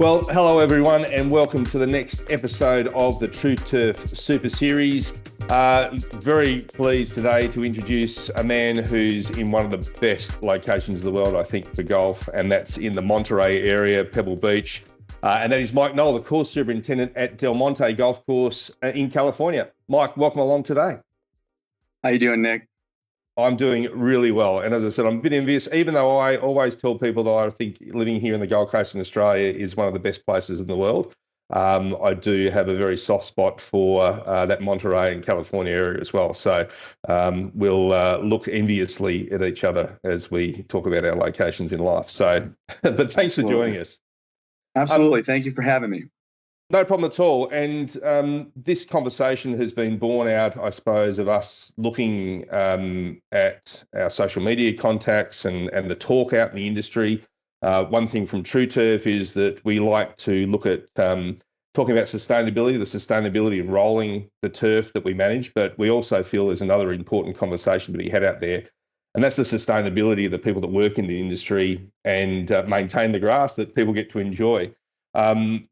Well, hello everyone, and welcome to the next episode of the Tru-Turf Super Series. Very pleased today to introduce a man who's in one of the best locations in the world, I think, for golf, and that's in the Monterey area, Pebble Beach. And that is Mike Knoll, the course superintendent at Monte Golf Course in California. Mike, welcome along today. How you doing, Nick? I'm doing really well. And as I said, I'm a bit envious, even though I always tell people that I think living here in the Gold Coast in Australia is one of the best places in the world. I do have a very soft spot for that Monterey and California area as well. So we'll look enviously at each other as we talk about our locations in life. So, but thanks for joining us. Absolutely. Thank you for having me. No problem at all. And this conversation has been born out, I suppose, of us looking at our social media contacts and the talk out in the industry. One thing from Tru-Turf is that we like to look at talking about sustainability, the sustainability of rolling the turf that we manage, but we also feel there's another important conversation to be had out there, and that's the sustainability of the people that work in the industry and maintain the grass that people get to enjoy.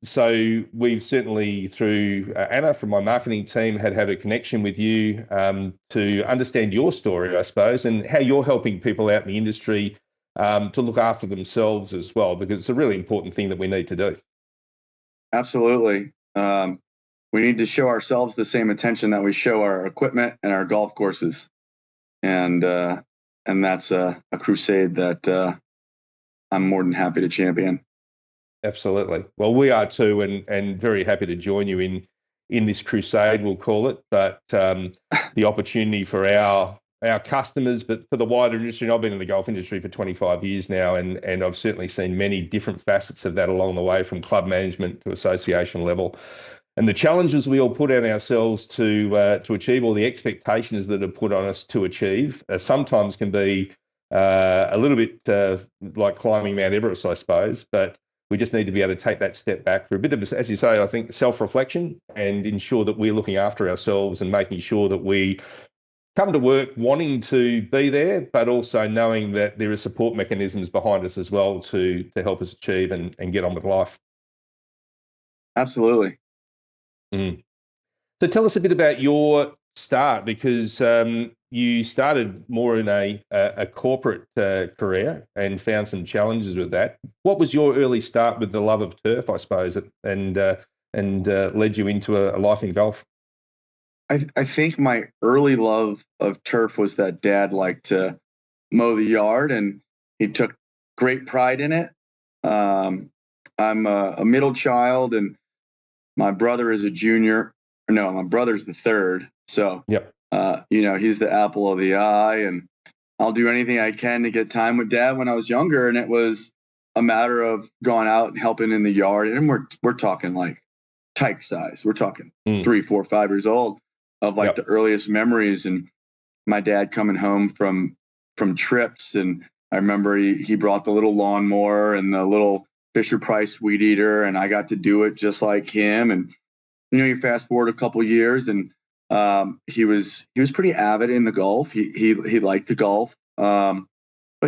So we've certainly, through Anna from my marketing team, had a connection with you to understand your story, I suppose, and how you're helping people out in the industry to look after themselves as well, because it's a really important thing that we need to do. Absolutely. We need to show ourselves the same attention that we show our equipment and our golf courses. And that's a crusade that I'm more than happy to champion. Absolutely. Well, we are too, and very happy to join you in this crusade, we'll call it. But the opportunity for our customers, but for the wider industry, and I've been in the golf industry for 25 years now, and I've certainly seen many different facets of that along the way, from club management to association level. And the challenges we all put on ourselves to achieve, or the expectations that are put on us to achieve, sometimes can be a little bit like climbing Mount Everest, I suppose. But we just need to be able to take that step back for a bit of, as you say, I think, self-reflection, and ensure that we're looking after ourselves and making sure that we come to work wanting to be there, but also knowing that there are support mechanisms behind us as well to help us achieve and get on with life. Absolutely. So tell us a bit about your start, because you started more in a corporate career and found some challenges with that. What was your early start with the love of turf, I suppose, and led you into a life in golf? I think my early love of turf was that Dad liked to mow the yard, and he took great pride in it. I'm a middle child, and my brother is a junior. No, my brother's the third. So, yep. He's the apple of the eye, and I'll do anything I can to get time with Dad when I was younger. And it was a matter of going out and helping in the yard. And we're talking like tyke size. We're talking 3, 4, 5 years old of like the earliest memories. And my dad coming home from trips. And I remember he brought the little lawnmower and the little Fisher Price weed eater, and I got to do it just like him. And, you fast forward a couple of years, and he was pretty avid in the golf. He liked the golf. But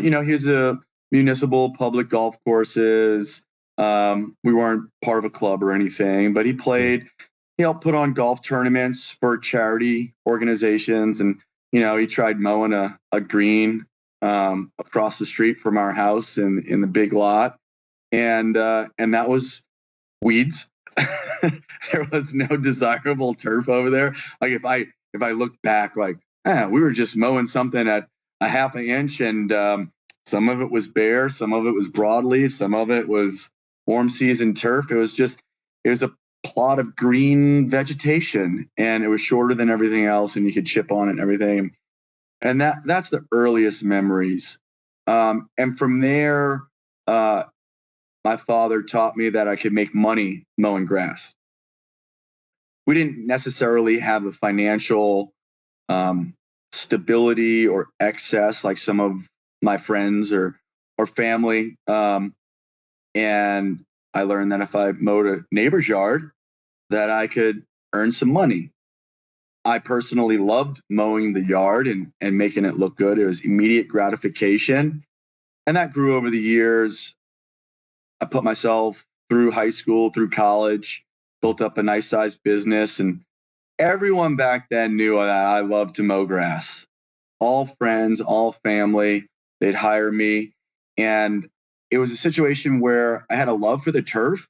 he was a municipal public golf courses. We weren't part of a club or anything, but he helped put on golf tournaments for charity organizations. And, he tried mowing a green across the street from our house in the big lot. And that was weeds. There was no desirable turf over there. Like if I look back, like we were just mowing something at a half an inch, and some of it was bare, some of it was broadleaf, some of it was warm season turf. It was a plot of green vegetation, and it was shorter than everything else, and you could chip on it and everything. And that's the earliest memories. And from there, my father taught me that I could make money mowing grass. We didn't necessarily have the financial stability or excess like some of my friends or family. And I learned that if I mowed a neighbor's yard, that I could earn some money. I personally loved mowing the yard and making it look good. It was immediate gratification. And that grew over the years. I put myself through high school, through college, built up a nice sized business. And everyone back then knew that I loved to mow grass. All friends, all family, they'd hire me. And it was a situation where I had a love for the turf,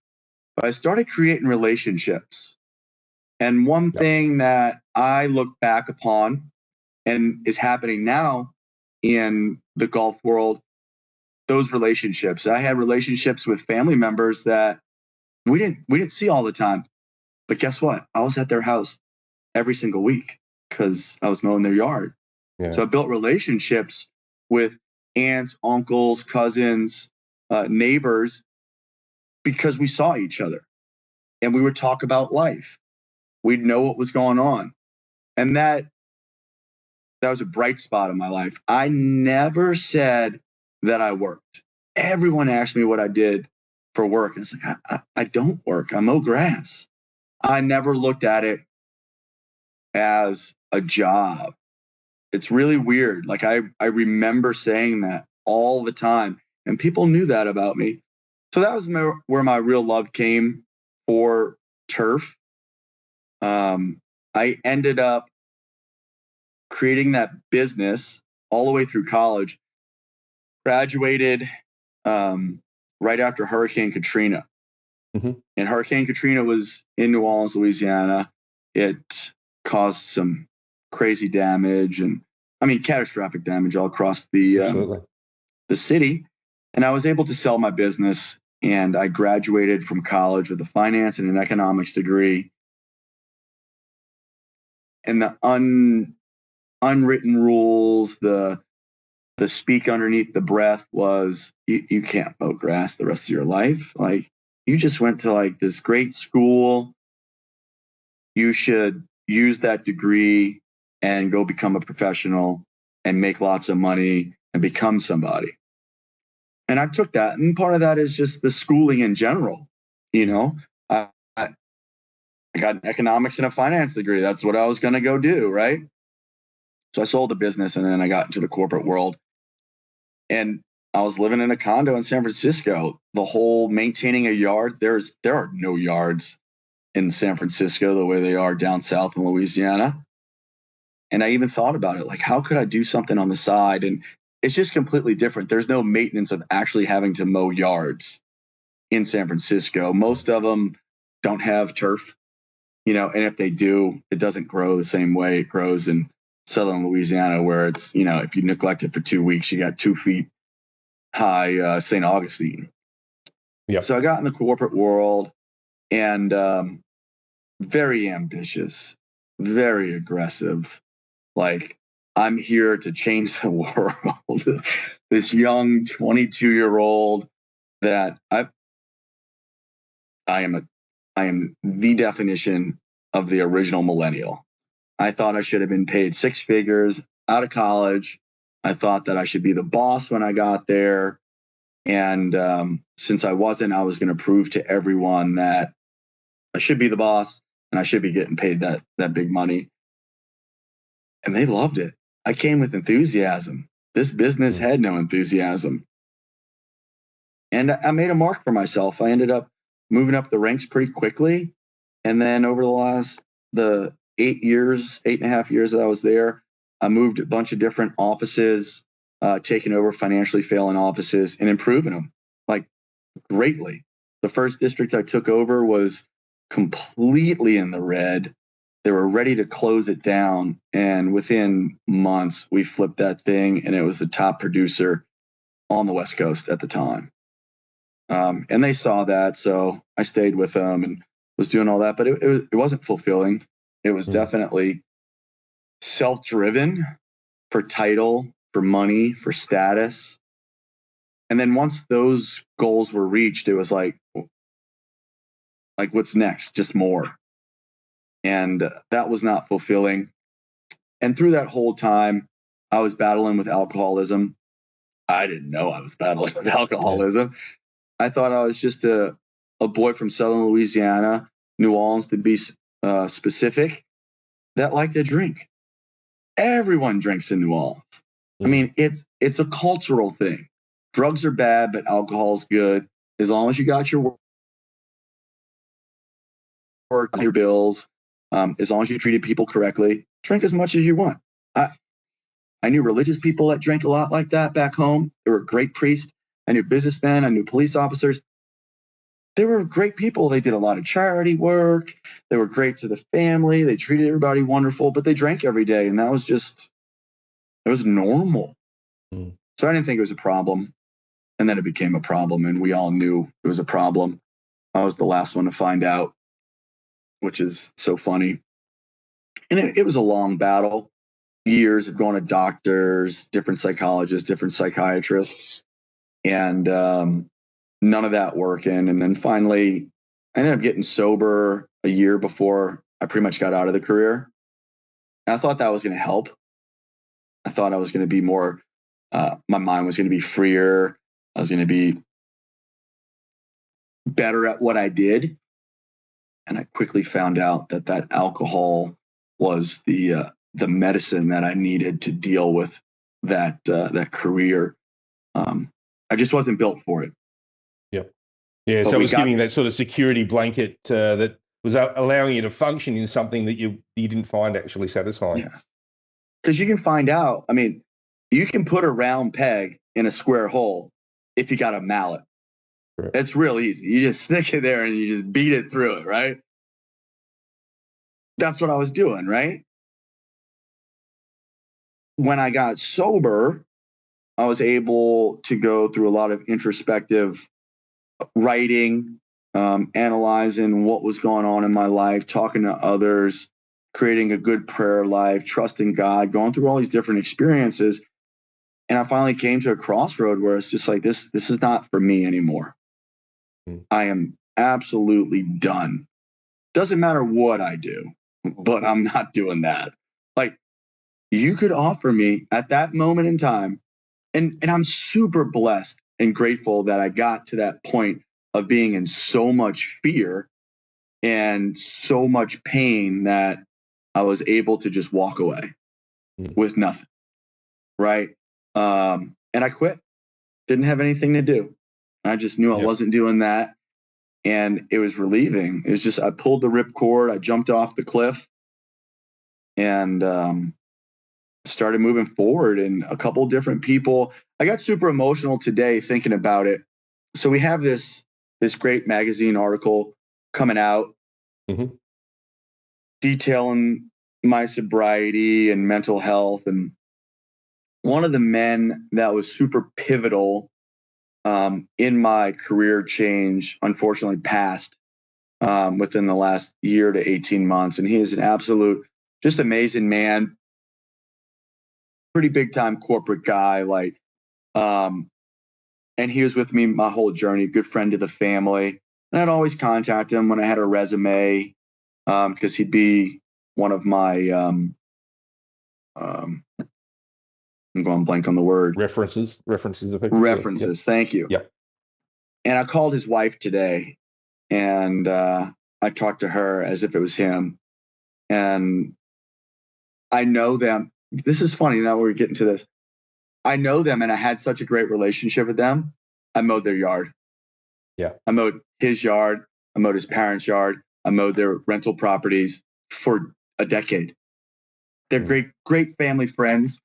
but I started creating relationships. And one thing that I look back upon and is happening now in the golf world, those relationships. I had relationships with family members that we didn't see all the time. But guess what? I was at their house every single week because I was mowing their yard. Yeah. So I built relationships with aunts, uncles, cousins, neighbors, because we saw each other and we would talk about life. We'd know what was going on. And that was a bright spot in my life. I never said that I worked. Everyone asked me what I did for work. And it's like, I don't work. I mow grass. I never looked at it as a job. It's really weird. Like I remember saying that all the time, and people knew that about me. So that was where my real love came for turf. I ended up creating that business all the way through college. Graduated right after Hurricane Katrina. Mm-hmm. And Hurricane Katrina was in New Orleans, Louisiana. It caused some crazy damage and catastrophic damage all across the city. And I was able to sell my business, and I graduated from college with a finance and an economics degree. And the unwritten rules, the speak underneath the breath was you can't mow grass the rest of your life. Like, you just went to like this great school. You should use that degree and go become a professional and make lots of money and become somebody. And I took that. And part of that is just the schooling in general. You know, I got an economics and a finance degree. That's what I was going to go do. Right. So I sold the business and then I got into the corporate world. And I was living in a condo in San Francisco. The whole maintaining a yard, there are no yards in San Francisco the way they are down south in Louisiana. And I even thought about it, like, how could I do something on the side? And it's just completely different. There's no maintenance of actually having to mow yards in San Francisco. Most of them don't have turf, and if they do, it doesn't grow the same way it grows in southern Louisiana, where it's, if you neglect it for 2 weeks, you got 2 feet high St. Augustine. Yep. So I got in the corporate world and very ambitious, very aggressive. Like, I'm here to change the world. This young 22-year-old that I am the definition of the original millennial. I thought I should have been paid 6 figures out of college. I thought that I should be the boss when I got there. And since I wasn't, I was going to prove to everyone that I should be the boss and I should be getting paid that big money. And they loved it. I came with enthusiasm. This business had no enthusiasm. And I made a mark for myself. I ended up moving up the ranks pretty quickly. And then over the 8.5 years that I was there, I moved a bunch of different offices, taking over financially failing offices and improving them, like, greatly. The first district I took over was completely in the red. They were ready to close it down. And within months, we flipped that thing, and it was the top producer on the West Coast at the time. And they saw that, so I stayed with them and was doing all that. But it wasn't fulfilling. It was definitely self-driven for title, for money, for status. And then once those goals were reached, it was like what's next? Just more. And that was not fulfilling. And through that whole time, I was battling with alcoholism. I didn't know I was battling with alcoholism. I thought I was just a boy from southern Louisiana, New Orleans to be specific, that liked to drink. Everyone drinks in New Orleans. I mean, it's a cultural thing. Drugs are bad, but alcohol's good. As long as you got your work, your bills, as long as you treated people correctly, drink as much as you want. I knew religious people that drank a lot like that back home. They were great priests. I knew businessmen. I knew police officers. They were great people. They did a lot of charity work. They were great to the family. They treated everybody wonderful, but they drank every day. And that was it was normal. Mm. So I didn't think it was a problem. And then it became a problem, and we all knew it was a problem. I was the last one to find out, which is so funny. And it was a long battle, years of going to doctors, different psychologists, different psychiatrists, and none of that working. And then finally, I ended up getting sober a year before I pretty much got out of the career. And I thought that was going to help. I thought I was going to be more, my mind was going to be freer. I was going to be better at what I did. And I quickly found out that alcohol was the medicine that I needed to deal with that career. I just wasn't built for it. Yep. Yeah. But So it was giving that sort of security blanket that was allowing you to function in something that you didn't find actually satisfying. Yeah. Because you can find out. I mean, you can put a round peg in a square hole if you got a mallet. Right. It's real easy. You just stick it there and you just beat it through it, right? That's what I was doing, right? When I got sober, I was able to go through a lot of introspective writing, analyzing what was going on in my life, talking to others, creating a good prayer life, trusting God, going through all these different experiences. And I finally came to a crossroad where it's just like, this is not for me anymore. I am absolutely done. Doesn't matter what I do, but I'm not doing that. Like, you could offer me at that moment in time, and I'm super blessed and grateful that I got to that point of being in so much fear and so much pain that I was able to just walk away with nothing. Right. And I quit. Didn't have anything to do. I just knew I wasn't doing that. And it was relieving. It was just, I pulled the ripcord, I jumped off the cliff, and started moving forward. And a couple different people, I got super emotional today thinking about it. So we have this great magazine article coming out detailing my sobriety and mental health. And one of the men that was super pivotal in my career change, unfortunately passed within the last year to 18 months. And he is an absolute, just amazing man, pretty big time corporate guy. And he was with me my whole journey, good friend to the family. And I'd always contact him when I had a resume, because he'd be one of my, I'm going blank on the word. References. References. Thank you. Yep. And I called his wife today, and I talked to her as if it was him. And I know them. This is funny. Now we're getting to this. I know them, and I had such a great relationship with them. I mowed their yard. Yeah. I mowed his yard. I mowed his parents' yard. I mowed their rental properties for a decade. They're great family friends.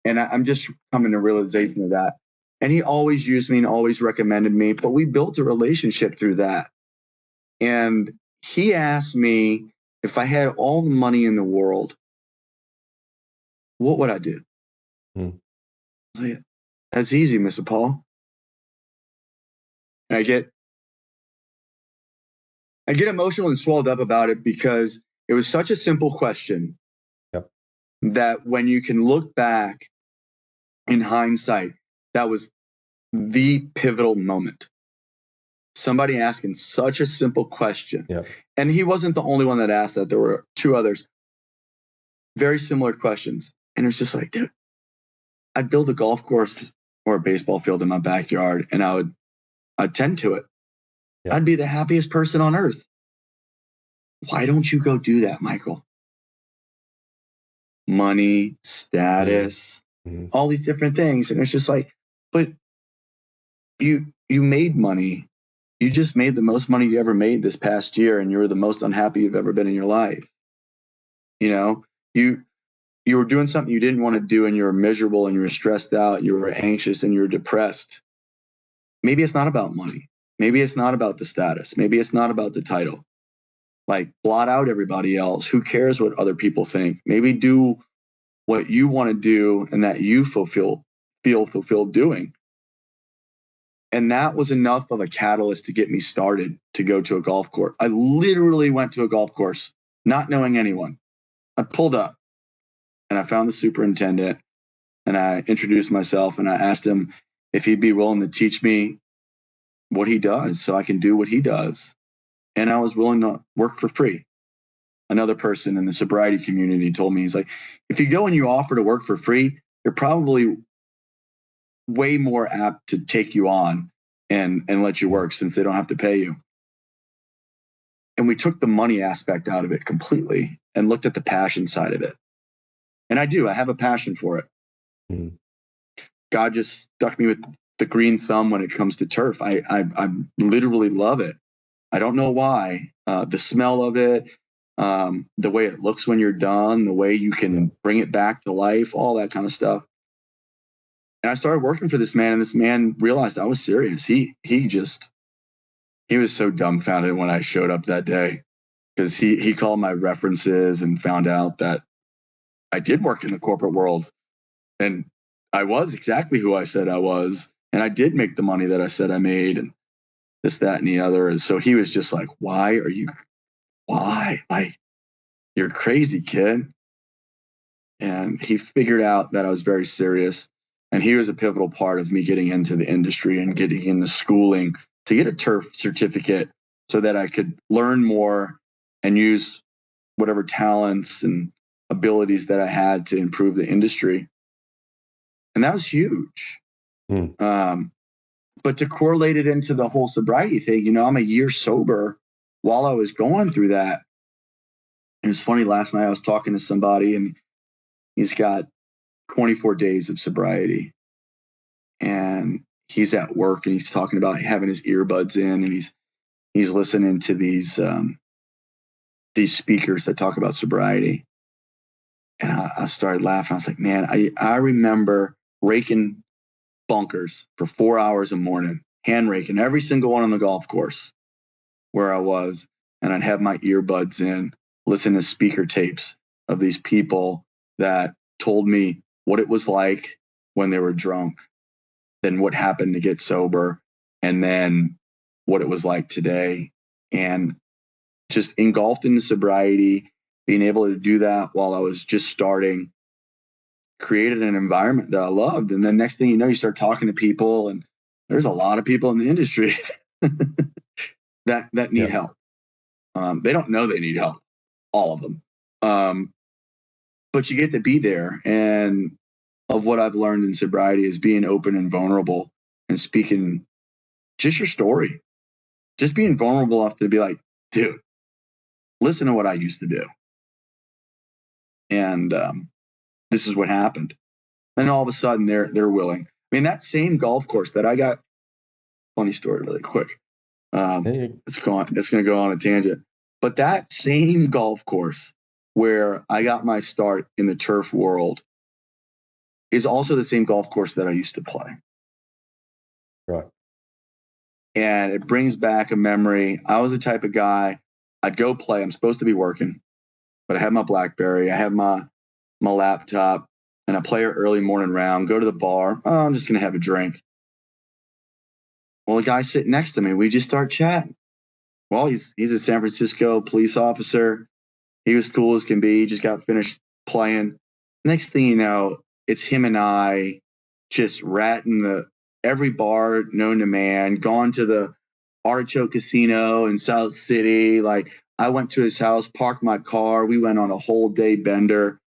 And I'm just coming to realization of that. And he always used me and always recommended me, but we built a relationship through that. And he asked me if I had all the money in the world, what would I do? I was like, that's easy, Mr. Paul. And I get emotional and swelled up about it because it was such a simple question that when you can look back in hindsight, that was the pivotal moment. Somebody asking such a simple question. Yeah. And he wasn't the only one that asked that. There were two others. Very similar questions. And it was just like, dude, I'd build a golf course or a baseball field in my backyard, and I'd tend to it. Yeah. I'd be the happiest person on earth. Why don't you go do that, Michael? Money, status, all these different things. And it's just like, but you made money you just made the most money you ever made this past year, and you were the most unhappy you've ever been in your life. You know, you were doing something you didn't want to do, and you were miserable, and you were stressed out, you were anxious, and you were depressed. Maybe it's not about money. Maybe it's not about the status. Maybe it's not about the title. Like, blot out everybody else. Who cares what other people think? Maybe do what you want to do and that you feel fulfilled doing. And that was enough of a catalyst to get me started to go to a golf course. I literally went to a golf course, not knowing anyone. I pulled up and I found the superintendent, and I introduced myself, and I asked him if he'd be willing to teach me what he does so I can do what he does. And I was willing to work for free. Another person in the sobriety community told me, he's like, if you go and you offer to work for free, you're probably way more apt to take you on and let you work, since they don't have to pay you. And we took the money aspect out of it completely and looked at the passion side of it. And I have a passion for it. Mm-hmm. God just stuck me with the green thumb when it comes to turf. I literally love it. I don't know why. The smell of it, the way it looks when you're done, the way you can bring it back to life, all that kind of stuff. And I started working for this man, and this man realized I was serious. He was so dumbfounded when I showed up that day, because he called my references and found out that I did work in the corporate world, and I was exactly who I said I was, and I did make the money that I said I made, and this, that, and the other. And so he was just like, why? Like, you're crazy, kid. And he figured out that I was very serious. And he was a pivotal part of me getting into the industry and getting into schooling to get a turf certificate so that I could learn more and use whatever talents and abilities that I had to improve the industry. And that was huge. But to correlate it into the whole sobriety thing, I'm a year sober while I was going through that. And it's funny, last night I was talking to somebody, and he's got 24 days of sobriety, and he's at work, and he's talking about having his earbuds in, and he's listening to these speakers that talk about sobriety. And I started laughing. I was like, man, I remember raking bunkers for 4 hours a morning, hand raking every single one on the golf course where I was. And I'd have my earbuds in, listen to speaker tapes of these people that told me what it was like when they were drunk, then what happened to get sober, and then what it was like today. And just engulfed in the sobriety, being able to do that while I was just starting, created an environment that I loved. And then next thing you know, you start talking to people, and there's a lot of people in the industry that need help. They don't know they need help, all of them. But you get to be there. And of what I've learned in sobriety is being open and vulnerable and speaking just your story, just being vulnerable enough to be like, dude, listen to what I used to do. And this is what happened. And all of a sudden they're willing. I mean, that same golf course that I got, funny story really quick. It's going to go on a tangent. But that same golf course where I got my start in the turf world is also the same golf course that I used to play. Right. And it brings back a memory. I was the type of guy, I'd go play. I'm supposed to be working, but I have my BlackBerry, I have my laptop, and I play an early morning round, go to the bar. Oh, I'm just going to have a drink. Well, the guy sitting next to me, we just start chatting. Well, he's a San Francisco police officer. He was cool as can be. He just got finished playing. Next thing you know, it's him and I just ratting every bar known to man, gone to the Artichoke Casino in South City. Like, I went to his house, parked my car. We went on a whole day bender.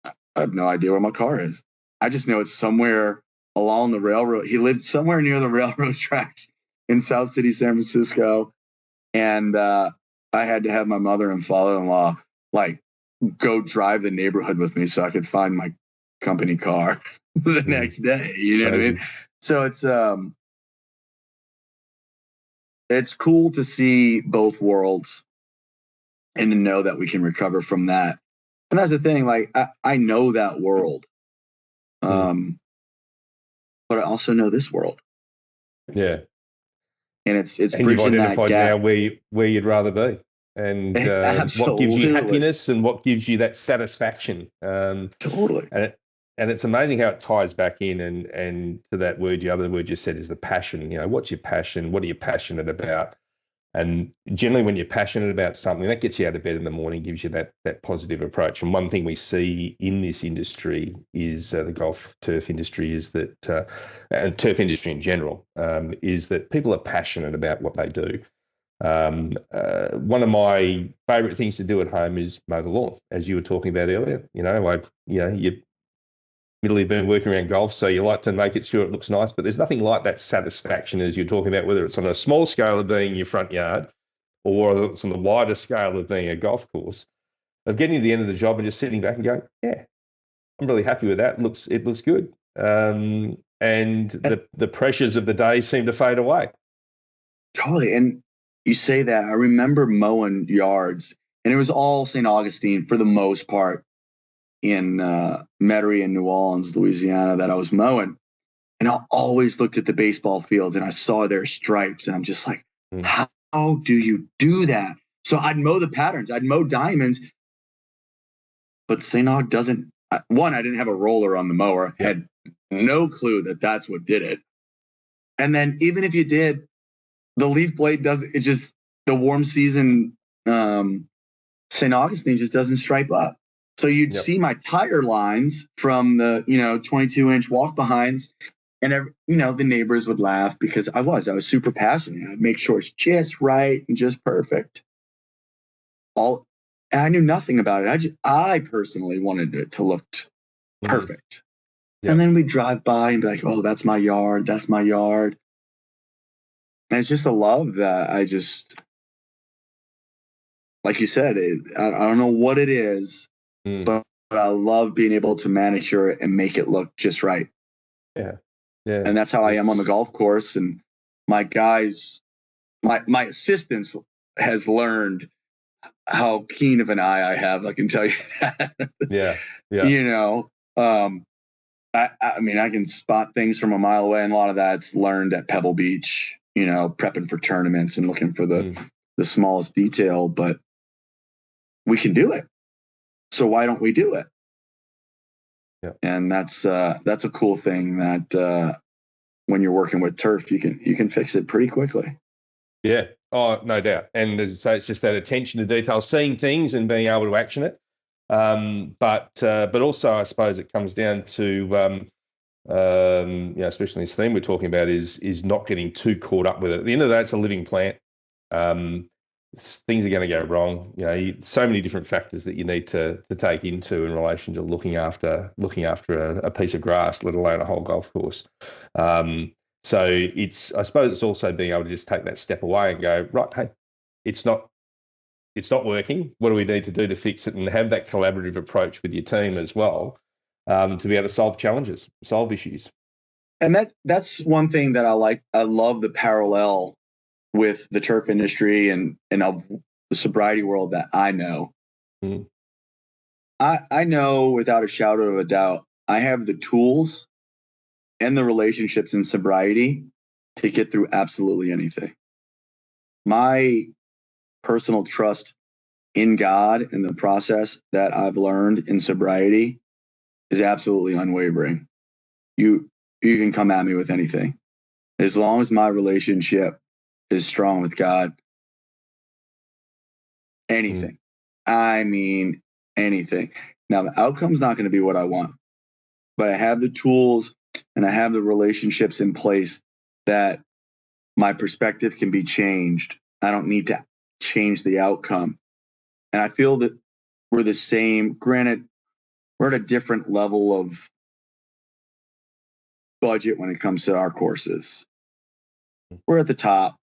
I have no idea where my car is. I just know it's somewhere along the railroad. He lived somewhere near the railroad tracks in South City, San Francisco. And I had to have my mother and father-in-law like go drive the neighborhood with me so I could find my company car the next day. You know what I mean? So it's it's cool to see both worlds and to know that we can recover from that. And that's the thing, like I know that world. But I also know this world. Yeah. And it's and you've bridging that identified gap. now where you'd rather be, and what gives you Absolutely. happiness and what gives you that satisfaction. Totally. And it's amazing how it ties back in and to that word, the other word you said is the passion. You know, what's your passion? What are you passionate about? And generally, when you're passionate about something, that gets you out of bed in the morning, gives you that positive approach. And one thing we see in this industry is the golf turf industry is that, and turf industry in general, is that people are passionate about what they do. One of my favourite things to do at home is mow the lawn, as you were talking about earlier. You middle been working around golf, so you like to make it sure it looks nice, but there's nothing like that satisfaction as you're talking about, whether it's on a small scale of being your front yard or it's on the wider scale of being a golf course, of getting to the end of the job and just sitting back and going, yeah, I'm really happy with that. It looks good. And the pressures of the day seem to fade away. Totally. And you say that, I remember mowing yards, and it was all St. Augustine for the most part in Metairie and New Orleans, Louisiana, that I was mowing. And I always looked at the baseball fields and I saw their stripes, and I'm just like, how do you do that? So I'd mow the patterns, I'd mow diamonds, but St. Aug doesn't. One, I didn't have a roller on the mower, had no clue that that's what did it. And then even if you did, the leaf blade doesn't, it just, the warm season St. Augustine just doesn't stripe up. So you'd see my tire lines from the 22-inch walk behinds, and the neighbors would laugh because I was super passionate. I'd make sure it's just right and just perfect. I knew nothing about it. I personally wanted it to look perfect. And then we'd drive by and be like, oh, that's my yard. That's my yard. And it's just a love that I just, like you said, I don't know what it is, but I love being able to manicure it and make it look just right. Yeah. Yeah. And that's how I am on the golf course. And my guys, my assistants has learned how keen of an eye I have. I can tell you that. Yeah. Yeah. I mean, I can spot things from a mile away, and a lot of that's learned at Pebble Beach, prepping for tournaments and looking for the smallest detail, but we can do it. So why don't we do it? Yeah. And that's a cool thing that when you're working with turf, you can fix it pretty quickly. Yeah. Oh, no doubt. And as I say, it's just that attention to detail, seeing things and being able to action it. But also, I suppose it comes down to, especially this theme we're talking about is not getting too caught up with it. At the end of the day, it's a living plant. Things are going to go wrong. So many different factors that you need to take into in relation to looking after a piece of grass, let alone a whole golf course. So I suppose it's also being able to just take that step away and go, right, hey, it's not working. What do we need to do to fix it, and have that collaborative approach with your team as well, to be able to solve challenges, solve issues. And that's one thing that I like. I love the parallel with the turf industry and of the sobriety world that I know. I know without a shadow of a doubt, I have the tools and the relationships in sobriety to get through absolutely anything. My personal trust in God and the process that I've learned in sobriety is absolutely unwavering. You can come at me with anything. As long as my relationship is strong with God, anything. I mean, anything. Now, the outcome's not going to be what I want, but I have the tools and I have the relationships in place that my perspective can be changed. I don't need to change the outcome. And I feel that we're the same. Granted, we're at a different level of budget when it comes to our courses. We're at the top.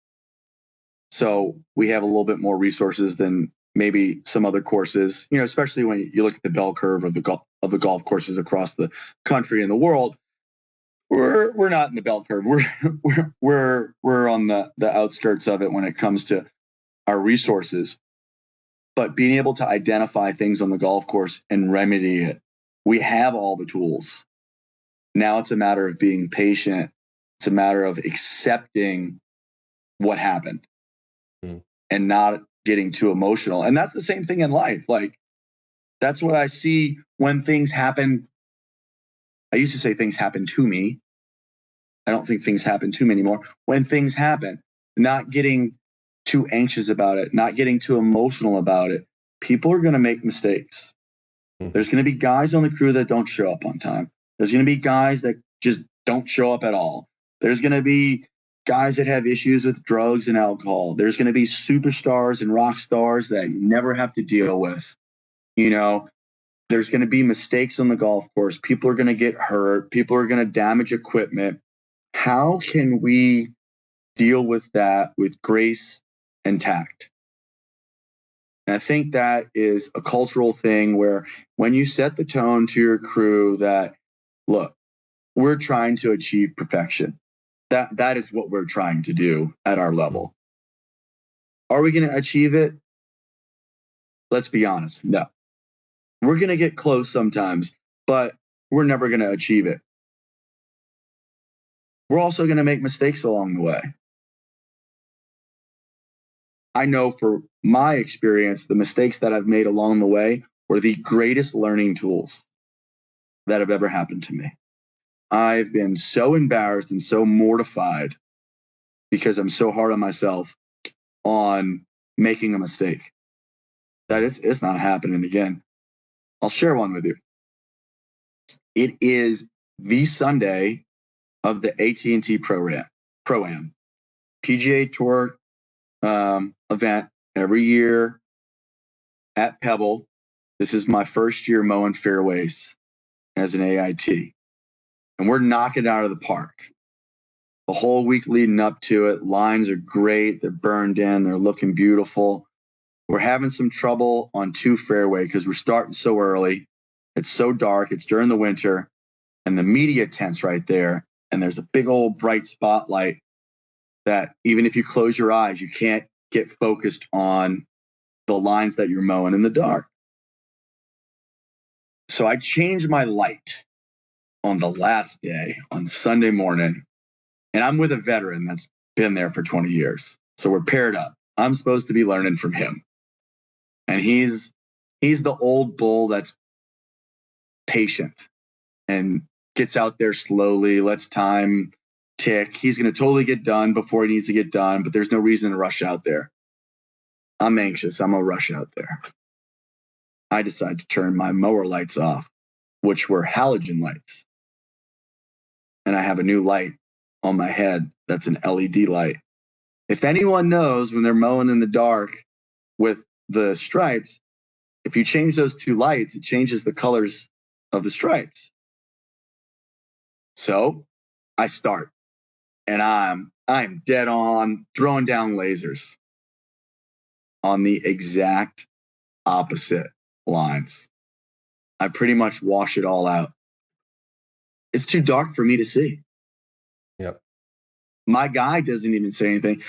So we have a little bit more resources than maybe some other courses, especially when you look at the bell curve of the golf courses across the country and the world. we're not in the bell curve. We're on the outskirts of it when it comes to our resources. But being able to identify things on the golf course and remedy it, we have all the tools. Now it's a matter of being patient. It's a matter of accepting what happened and not getting too emotional. And that's the same thing in life. Like, that's what I see when things happen. I used to say things happen to me. I don't think things happen to me anymore. When things happen, not getting too anxious about it, not getting too emotional about it. People are going to make mistakes. There's going to be guys on the crew that don't show up on time. There's going to be guys that just don't show up at all. There's going to be guys that have issues with drugs and alcohol. There's going to be superstars and rock stars that you never have to deal with. You know, there's going to be mistakes on the golf course. People are going to get hurt. People are going to damage equipment. How can we deal with that with grace and tact? And I think that is a cultural thing where when you set the tone to your crew that, look, we're trying to achieve perfection. That is what we're trying to do at our level. Are we going to achieve it? Let's be honest. No. We're going to get close sometimes, but we're never going to achieve it. We're also going to make mistakes along the way. I know for my experience, the mistakes that I've made along the way were the greatest learning tools that have ever happened to me. I've been so embarrassed and so mortified because I'm so hard on myself on making a mistake that it's not happening again. I'll share one with you. It is the Sunday of the AT&T Pro-Am PGA Tour event every year at Pebble. This is my first year mowing fairways as an AIT. And we're knocking it out of the park. The whole week leading up to it, lines are great. They're burned in. They're looking beautiful. We're having some trouble on 2 fairway because we're starting so early. It's so dark. It's during the winter. And the media tent's right there. And there's a big old bright spotlight that even if you close your eyes, you can't get focused on the lines that you're mowing in the dark. So I changed my light on the last day on Sunday morning. And I'm with a veteran that's been there for 20 years. So we're paired up. I'm supposed to be learning from him. And he's the old bull that's patient and gets out there slowly, lets time tick. He's going to totally get done before he needs to get done, but there's no reason to rush out there. I'm anxious. I'm going to rush out there. I decide to turn my mower lights off, which were halogen lights. And I have a new light on my head that's an LED light. If anyone knows when they're mowing in the dark with the stripes, if you change those 2 lights, it changes the colors of the stripes. So I start, and I'm dead on throwing down lasers on the exact opposite lines. I pretty much wash it all out. It's too dark for me to see. Yep. My guy doesn't even say anything.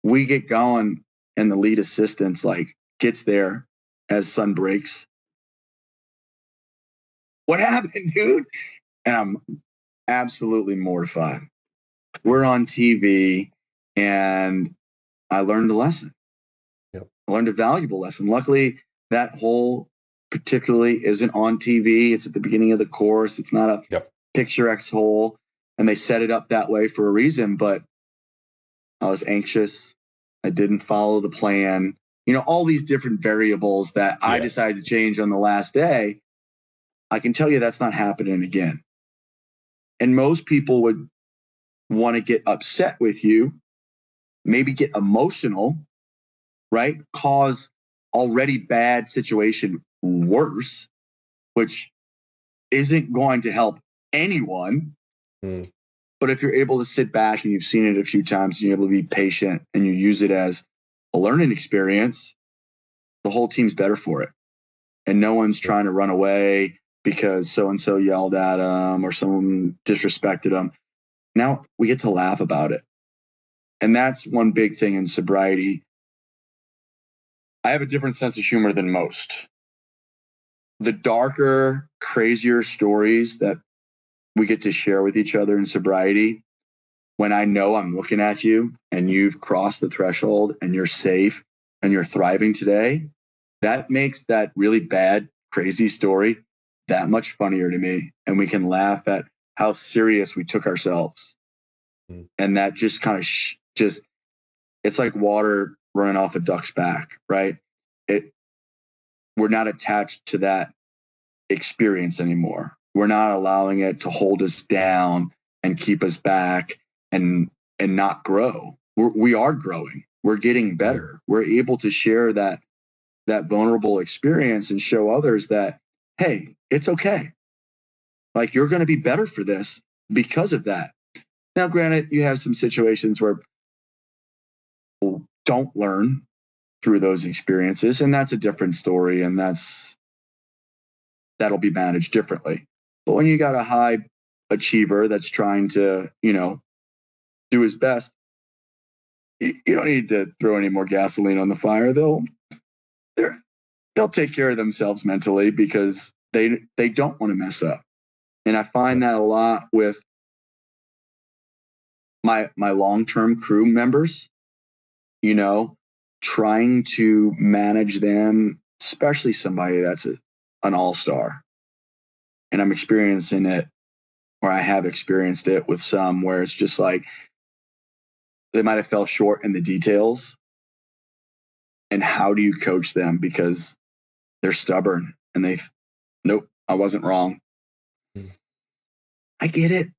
We get going, and the lead assistant's like gets there as sun breaks. What happened, dude? And I'm absolutely mortified. We're on TV, and I learned a lesson. Yep. I learned a valuable lesson. Luckily, that hole particularly isn't on TV. It's at the beginning of the course. It's not a picturesque hole, and they set it up that way for a reason. But I was anxious. I didn't follow the plan. You know, all these different variables that I decided to change on the last day. I can tell you that's not happening again. And most people would want to get upset with you, maybe get emotional, right? Cause already bad situation worse, which isn't going to help anyone. But if you're able to sit back and you've seen it a few times and you're able to be patient and you use it as a learning experience, the whole team's better for it. And no one's trying to run away. because so-and-so yelled at them or someone disrespected them. Now we get to laugh about it. And that's one big thing in sobriety. I have a different sense of humor than most. The darker, crazier stories that we get to share with each other in sobriety, when I know I'm looking at you and you've crossed the threshold and you're safe and you're thriving today, that makes that really bad, crazy story that much funnier to me. And we can laugh at how serious we took ourselves. And that just kind of it's like water running off a duck's back, right? We're not attached to that experience anymore. We're not allowing it to hold us down and keep us back and not grow. We are growing. We're getting better. We're able to share that vulnerable experience and show others that, hey, it's okay. Like, you're going to be better for this because of that. Now, granted, you have some situations where people don't learn through those experiences, and that's a different story, and that'll be managed differently. But when you got a high achiever that's trying to, do his best, you don't need to throw any more gasoline on the fire. They'll take care of themselves mentally because they don't want to mess up. And I find that a lot with my long-term crew members, trying to manage them, especially somebody that's an all-star. And I'm experiencing it, or I have experienced it with some where it's just like they might have fell short in the details. And how do you coach them? Because they're stubborn and nope, I wasn't wrong. I get it.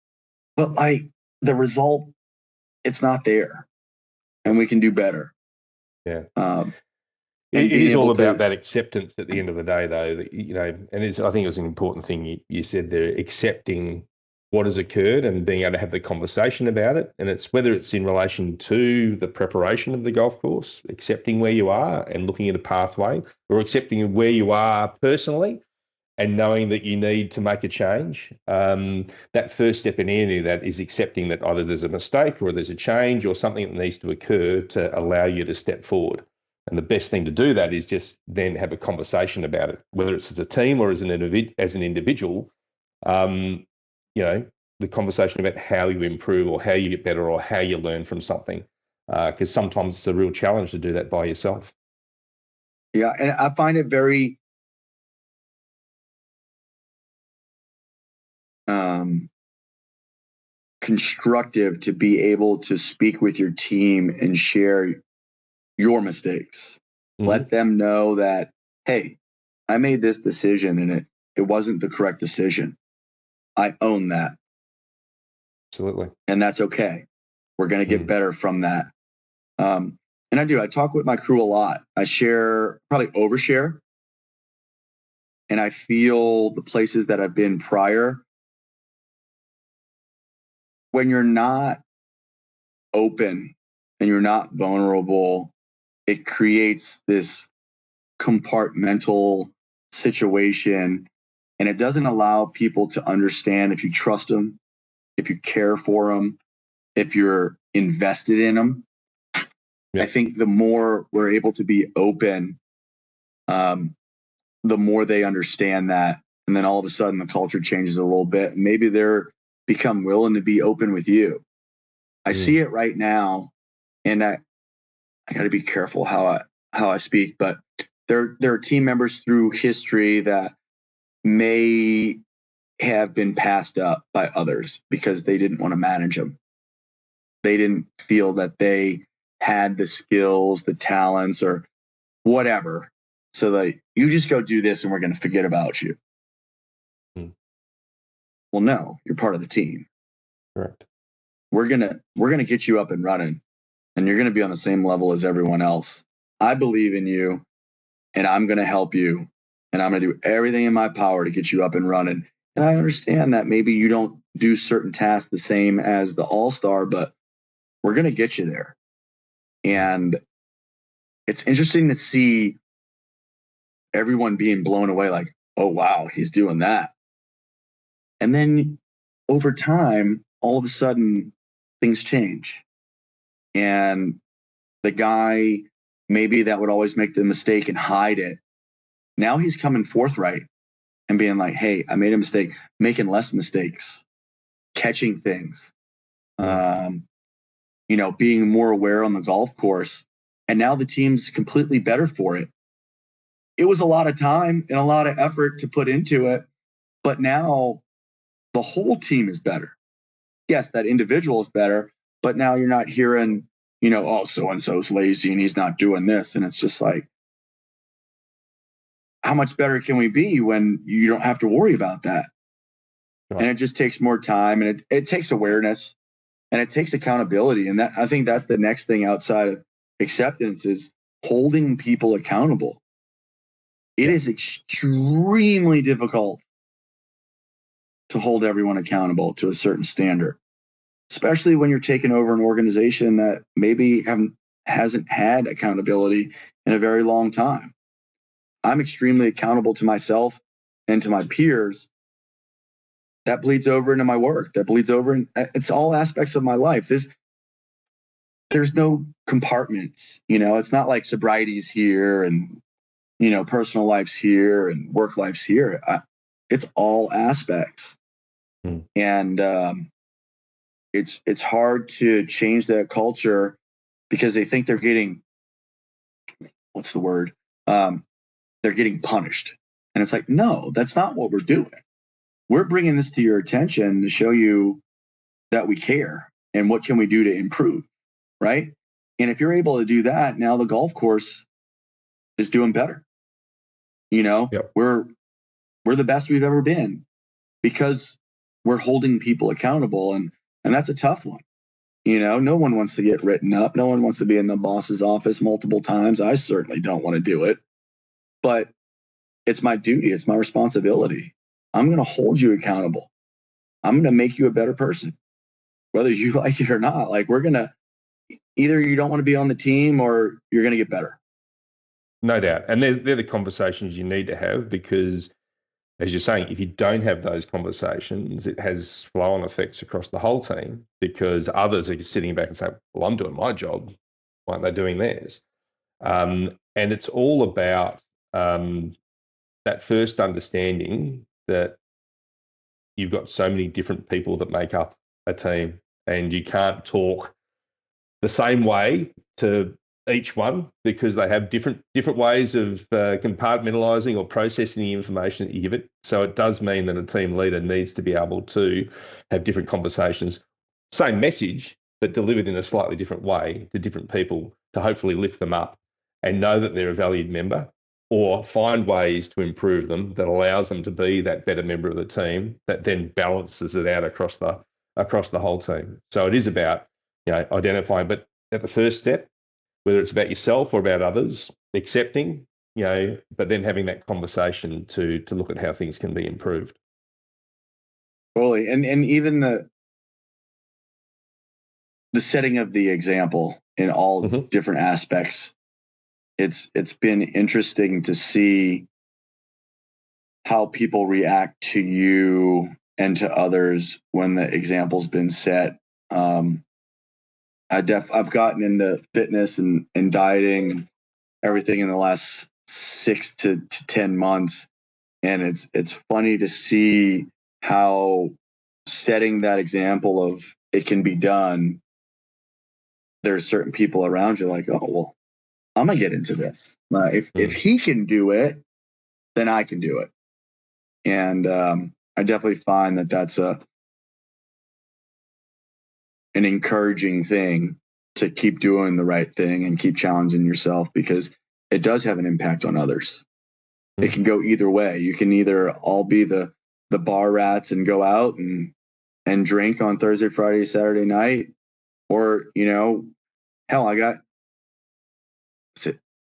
But like the result, it's not there. And we can do better. Yeah. It is all about that acceptance at the end of the day, though. And I think it was an important thing you said there, accepting what has occurred and being able to have the conversation about it. And it's whether it's in relation to the preparation of the golf course, accepting where you are and looking at a pathway, or accepting where you are personally and knowing that you need to make a change. That first step in any of that is accepting that either there's a mistake or there's a change or something that needs to occur to allow you to step forward. And the best thing to do that is just then have a conversation about it, whether it's as a team or as an individual. The conversation about how you improve or how you get better or how you learn from something, because sometimes it's a real challenge to do that by yourself. Yeah, and I find it very constructive to be able to speak with your team and share your mistakes. Mm-hmm. Let them know that, hey, I made this decision and it wasn't the correct decision. I own that. Absolutely. And that's okay. We're going to get better from that. And I talk with my crew a lot. I share, probably overshare. And I feel the places that I've been prior, when you're not open and you're not vulnerable, it creates this compartmental situation, and it doesn't allow people to understand if you trust them, if you care for them, if you're invested in them. Yeah. I think the more we're able to be open, the more they understand that. And then all of a sudden the culture changes a little bit. Maybe they're become willing to be open with you. I see it right now, and I got to be careful how I speak, but there are team members through history that may have been passed up by others because they didn't want to manage them. They didn't feel that they had the skills, the talents, or whatever. So that you just go do this and we're going to forget about you. Well, no, you're part of the team. Correct. We're gonna get you up and running, and you're gonna be on the same level as everyone else. I believe in you, and I'm gonna help you, and I'm gonna do everything in my power to get you up and running. And I understand that maybe you don't do certain tasks the same as the all-star, but we're gonna get you there. And it's interesting to see everyone being blown away, like, oh wow, he's doing that. And then over time, all of a sudden, things change. And the guy maybe that would always make the mistake and hide it, now he's coming forthright and being like, hey, I made a mistake, making less mistakes, catching things, being more aware on the golf course. And now the team's completely better for it. It was a lot of time and a lot of effort to put into it, but now the whole team is better. Yes, that individual is better, but now you're not hearing, oh, so-and-so's lazy and he's not doing this. And it's just like, how much better can we be when you don't have to worry about that? Right. And it just takes more time, and it takes awareness, and it takes accountability. And I think that's the next thing outside of acceptance is holding people accountable. It is extremely difficult to hold everyone accountable to a certain standard, especially when you're taking over an organization that maybe hasn't had accountability in a very long time. I'm extremely accountable to myself and to my peers. That bleeds over into my work. That bleeds over, and it's all aspects of my life. There's no compartments. It's not like sobriety's here and personal life's here and work life's here. It's all aspects, and it's hard to change that culture because they think they're getting they're getting punished. And it's like, no, that's not what we're doing. We're bringing this to your attention to show you that we care and what can we do to improve, right? And if you're able to do that, now the golf course is doing better. Yep. We're the best we've ever been because we're holding people accountable, and that's a tough one. No one wants to get written up. No one wants to be in the boss's office multiple times. I certainly don't want to do it. But it's my duty. It's my responsibility. I'm going to hold you accountable. I'm going to make you a better person, whether you like it or not. Like, we're going to either you don't want to be on the team or you're going to get better. No doubt. And they're the conversations you need to have because, as you're saying, if you don't have those conversations, it has flow-on effects across the whole team because others are sitting back and saying, well, I'm doing my job. Why aren't they doing theirs? And it's all about that first understanding that you've got so many different people that make up a team and you can't talk the same way to each one because they have different ways of compartmentalizing or processing the information that you give it. So it does mean that a team leader needs to be able to have different conversations, same message, but delivered in a slightly different way to different people to hopefully lift them up and know that they're a valued member or find ways to improve them that allows them to be that better member of the team that then balances it out across the whole team. So it is about, identifying, but at the first step, whether it's about yourself or about others, accepting, but then having that conversation to look at how things can be improved. Totally. And even the setting of the example in all different aspects. It's been interesting to see how people react to you and to others when the example's been set. I've gotten into fitness and dieting and everything in the last 6 to 10 months. And it's funny to see how setting that example of it can be done, there's certain people around you like, oh, well, I'm going to get into this. If he can do it, then I can do it. And I definitely find that that's an encouraging thing to keep doing the right thing and keep challenging yourself because it does have an impact on others. It can go either way. You can either all be the bar rats and go out and drink on Thursday, Friday, Saturday night, or, hell,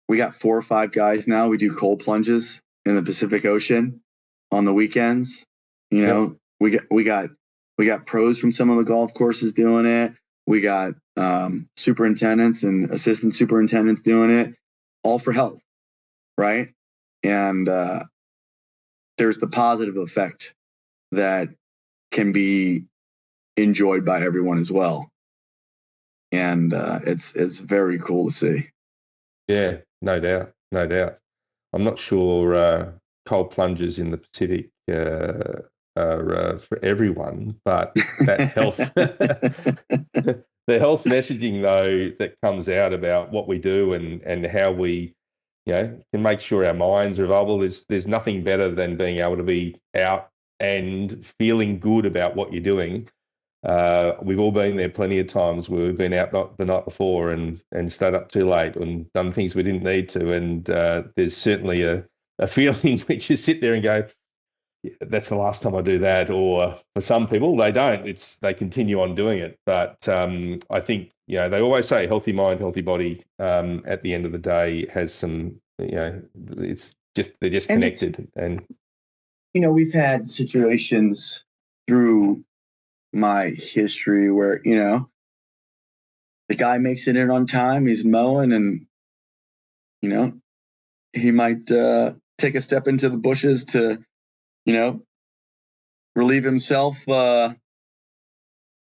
we got 4 or 5 guys now. We do cold plunges in the Pacific Ocean on the weekends. We got pros from some of the golf courses doing it. We got superintendents and assistant superintendents doing it, all for health, right? And there's the positive effect that can be enjoyed by everyone as well. And it's very cool to see. Yeah, no doubt, no doubt. I'm not sure cold plunges in the Pacific are for everyone, but that health, the health messaging though that comes out about what we do and how we, can make sure our minds are available. There's nothing better than being able to be out and feeling good about what you're doing. We've all been there plenty of times where we've been out the night before and stayed up too late and done things we didn't need to. And there's certainly a feeling which you sit there and go, yeah, that's the last time I do that. Or for some people, they don't. They continue on doing it. But I think, they always say healthy mind, healthy body. At the end of the day, has some, it's just they're just connected. And we've had situations through my history where the guy makes it in on time, he's mowing, and he might take a step into the bushes to relieve himself from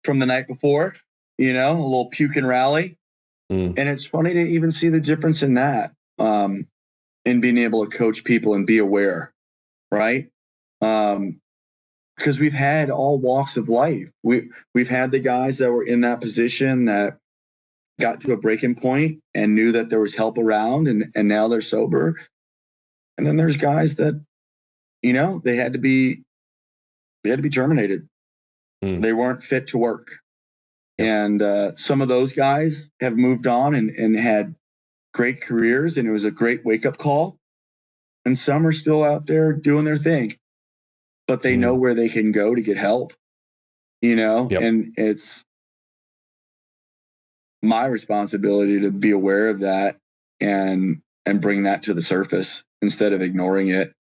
the night before, a little puke and rally. And it's funny to even see the difference in that, in being able to coach people and be aware, right? Because we've had all walks of life. We've had the guys that were in that position that got to a breaking point and knew that there was help around, and now they're sober. And then there's guys that, they had to be terminated. They weren't fit to work. And some of those guys have moved on and had great careers, and it was a great wake-up call. And some are still out there doing their thing, but they know where they can go to get help, and it's my responsibility to be aware of that and bring that to the surface instead of ignoring it.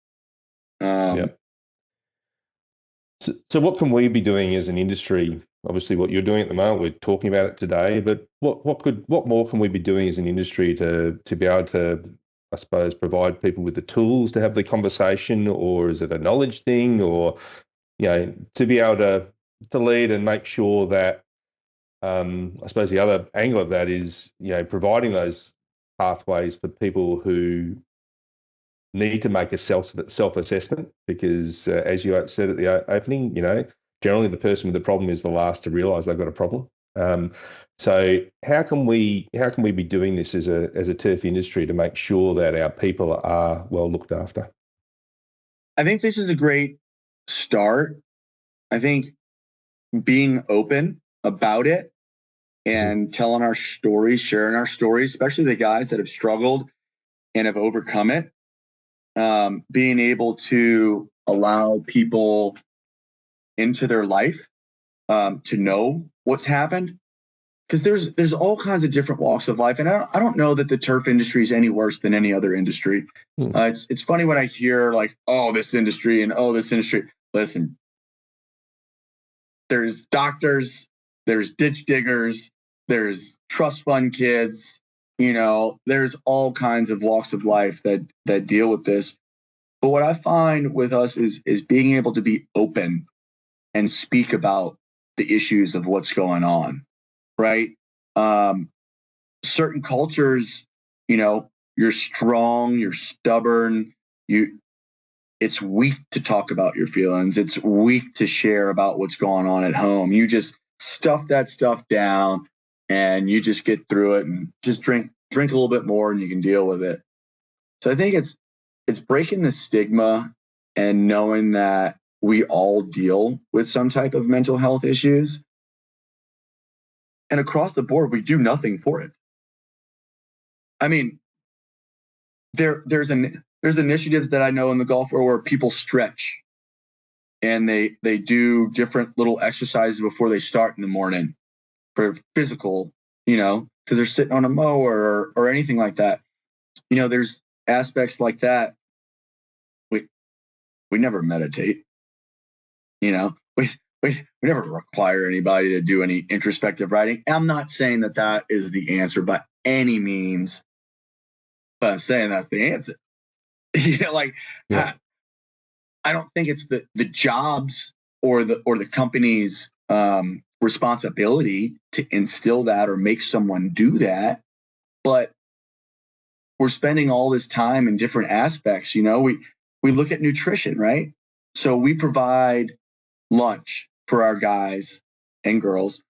So what can we be doing as an industry? Obviously, what you're doing at the moment, we're talking about it today, but what more can we be doing as an industry to be able to, I suppose, provide people with the tools to have the conversation, or is it a knowledge thing, or to be able to lead and make sure that I suppose the other angle of that is providing those pathways for people who need to make a self-assessment, because as you said at the opening, generally the person with the problem is the last to realise they've got a problem. So how can we be doing this as a turf industry to make sure that our people are well looked after? I think this is a great start. I think being open about it and telling our stories, sharing our stories, especially the guys that have struggled and have overcome it, being able to allow people into their life to know what's happened, because there's all kinds of different walks of life, and I don't know that the turf industry is any worse than any other industry. It's funny when I hear like, oh, this industry and oh, this industry. Listen, there's doctors, there's ditch diggers, there's trust fund kids. There's all kinds of walks of life that deal with this. But what I find with us is being able to be open and speak about the issues of what's going on, right? Certain cultures, you're strong, you're stubborn, it's weak to talk about your feelings. It's weak to share about what's going on at home. You just stuff that stuff down and you just get through it and just drink a little bit more and you can deal with it. So I think it's breaking the stigma and knowing that we all deal with some type of mental health issues. And across the board, we do nothing for it. I mean, there's initiatives that I know in the golf world where people stretch and they do different little exercises before they start in the morning for physical, because they're sitting on a mower or anything like that. There's aspects like that. We never meditate. We never require anybody to do any introspective writing. I'm not saying that is the answer by any means, but I'm saying that's the answer. I don't think it's the jobs the company's responsibility to instill that or make someone do that. But we're spending all this time in different aspects. We look at nutrition, right? So we provide lunch for our guys and girls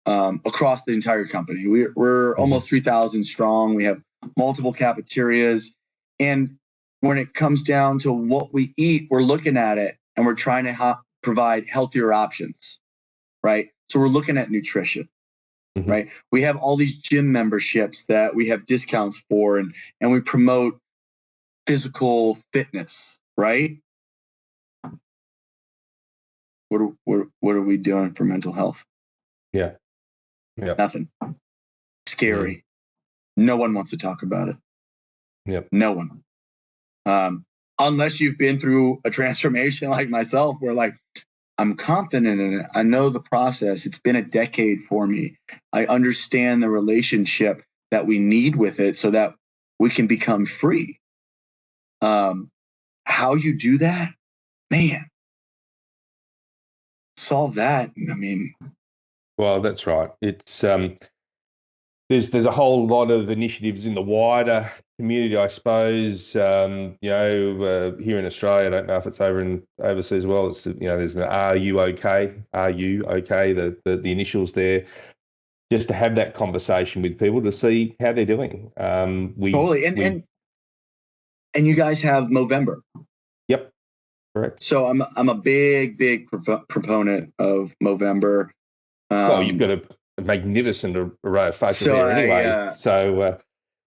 across the entire company. We're almost 3,000 strong. We have multiple cafeterias. And when it comes down to what we eat, we're looking at it and we're trying to provide healthier options, right? So we're looking at nutrition, right? We have all these gym memberships that we have discounts for, and we promote physical fitness, right? What are we doing for mental health? Yeah. Nothing. Scary. No one wants to talk about it. Yep. No one. Unless you've been through a transformation like myself, where like, I'm confident in it. I know the process. It's been a decade for me. I understand the relationship that we need with it so that we can become free. How you do that, man, solve that. I mean, well, that's right. It's there's a whole lot of initiatives in the wider community, I suppose. Here in Australia, I don't know if it's overseas as well. It's there's an Are You Okay? Are you okay? The initials there, just to have that conversation with people to see how they're doing. Totally. And you guys have Movember. Yep. Correct. So I'm a big proponent of Movember. Well, you've got a magnificent array of faces there anyway.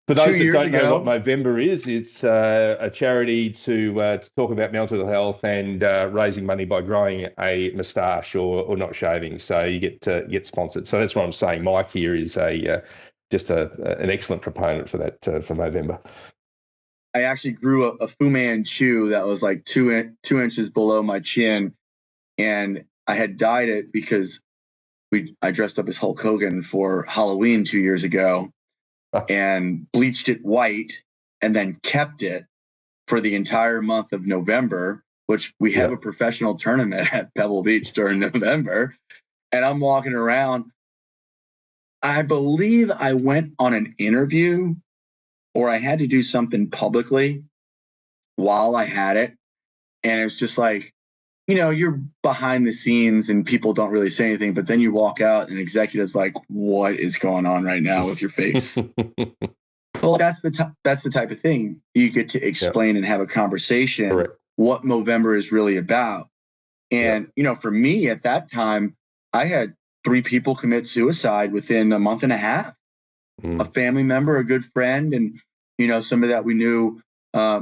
For those that don't know what Movember is, it's a charity to talk about mental health and raising money by growing a moustache or not shaving. So you get sponsored. So that's what I'm saying. Mike here is just an excellent proponent for that for Movember. I actually grew a Fu Manchu that was like 2 inches below my chin, and I had dyed it because I dressed up as Hulk Hogan for Halloween 2 years ago and bleached it white and then kept it for the entire month of November, which we have a professional tournament at Pebble Beach during November. And I'm walking around. I believe I went on an interview or I had to do something publicly while I had it. And it's just like, you're behind the scenes and people don't really say anything, but then you walk out and executives like, what is going on right now with your face? Well, that's the type of thing you get to explain and have a conversation what Movember is really about. And, for me at that time, I had 3 people commit suicide within a month and a half. A family member, a good friend, and, somebody that we knew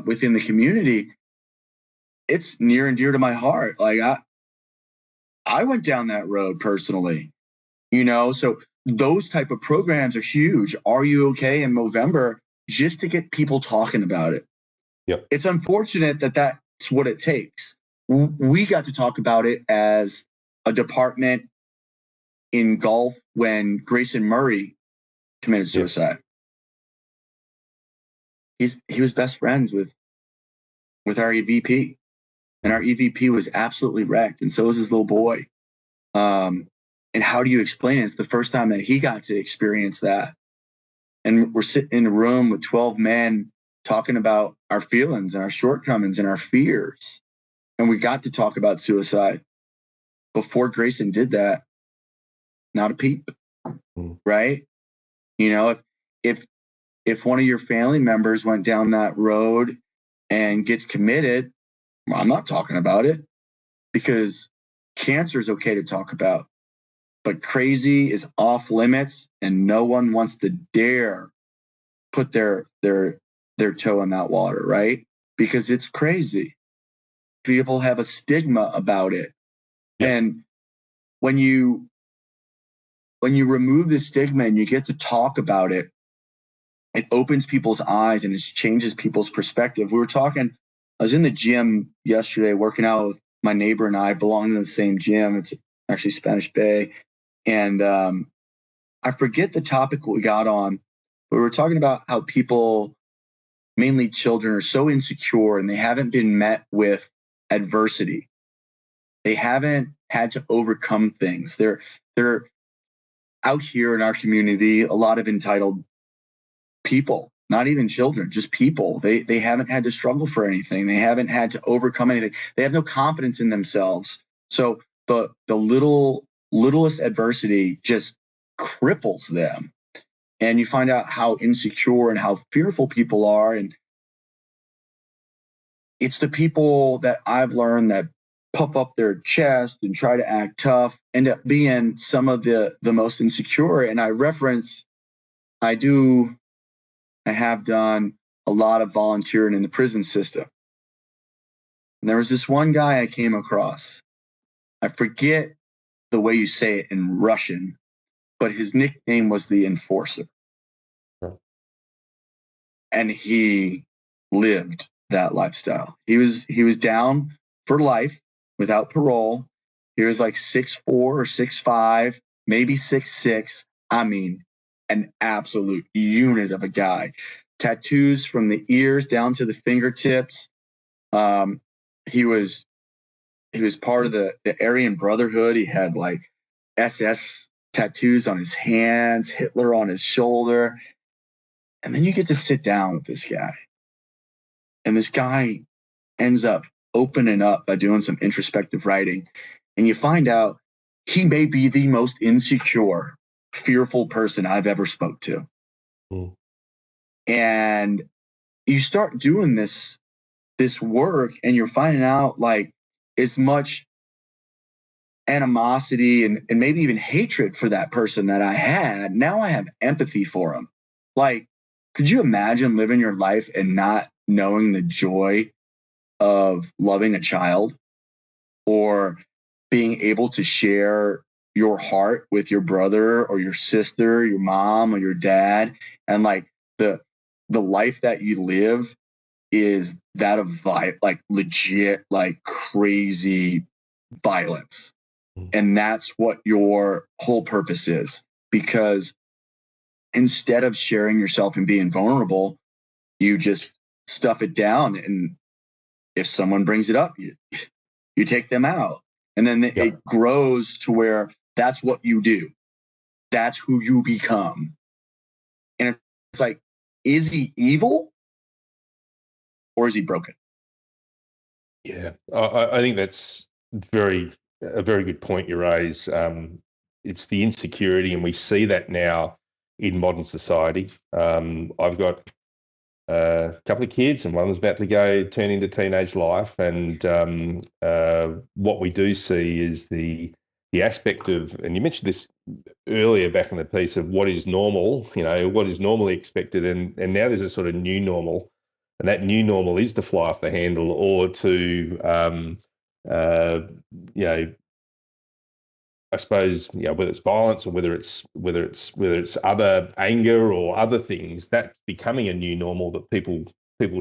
within the community. It's near and dear to my heart. Like I went down that road personally, so those type of programs are huge. Are You Okay in Movember, just to get people talking about it. Yep. It's unfortunate that that's what it takes. We got to talk about it as a department in golf when Grayson Murray committed suicide. He was best friends with our EVP. And our EVP was absolutely wrecked, and so was his little boy. And how do you explain it? It's the first time that he got to experience that. And we're sitting in a room with 12 men talking about our feelings and our shortcomings and our fears. And we got to talk about suicide. Before Grayson did that, not a peep, right? If one of your family members went down that road and gets committed, I'm not talking about it, because cancer is okay to talk about, but crazy is off limits, and no one wants to dare put their toe in that water, right? Because it's crazy. People have a stigma about it. And when you remove the stigma and you get to talk about it, it opens people's eyes and it changes people's perspective. I was in the gym yesterday working out with my neighbor, and I belong to the same gym. It's actually Spanish Bay. And I forget the topic we got on, but we were talking about how people, mainly children, are so insecure and they haven't been met with adversity. They haven't had to overcome things. They're out here in our community, a lot of entitled people, not even children, just people. They haven't had to struggle for anything. They haven't had to overcome anything. They have no confidence in themselves. So the littlest adversity just cripples them. And you find out how insecure and how fearful people are. And it's the people that I've learned that puff up their chest and try to act tough end up being some of the most insecure. And I have done a lot of volunteering in the prison system. And there was this one guy I came across. I forget the way you say it in Russian, but his nickname was the Enforcer. And he lived that lifestyle. He was down for life without parole. He was like 6'4" or 6'5", maybe 6'6". I mean, an absolute unit of a guy. Tattoos from the ears down to the fingertips. He was part of the Aryan Brotherhood. He had like SS tattoos on his hands, Hitler on his shoulder. And then you get to sit down with this guy. And this guy ends up opening up by doing some introspective writing. And you find out he may be the most insecure, fearful person I've ever spoke to. Mm. And you start doing this work and you're finding out like as much animosity and maybe even hatred for that person that I had. Now I have empathy for him. Like, could you imagine living your life and not knowing the joy of loving a child or being able to share your heart with your brother or your sister, your mom or your dad, and like the life that you live is that of like legit, like crazy violence. And that's what your whole purpose is, because instead of sharing yourself and being vulnerable, you just stuff it down. And if someone brings it up, you take them out. And then it grows to where that's what you do. That's who you become. And it's like, is he evil or is he broken? Yeah, I think that's a very good point you raise. It's the insecurity, and we see that now in modern society. I've got a couple of kids, and one was about to turn into teenage life. And what we do see is the aspect of, and you mentioned this earlier back in the piece, of what is normal, what is normally expected, and now there's a sort of new normal, and that new normal is to fly off the handle or to I suppose, whether it's violence or whether it's other anger or other things, that's becoming a new normal that people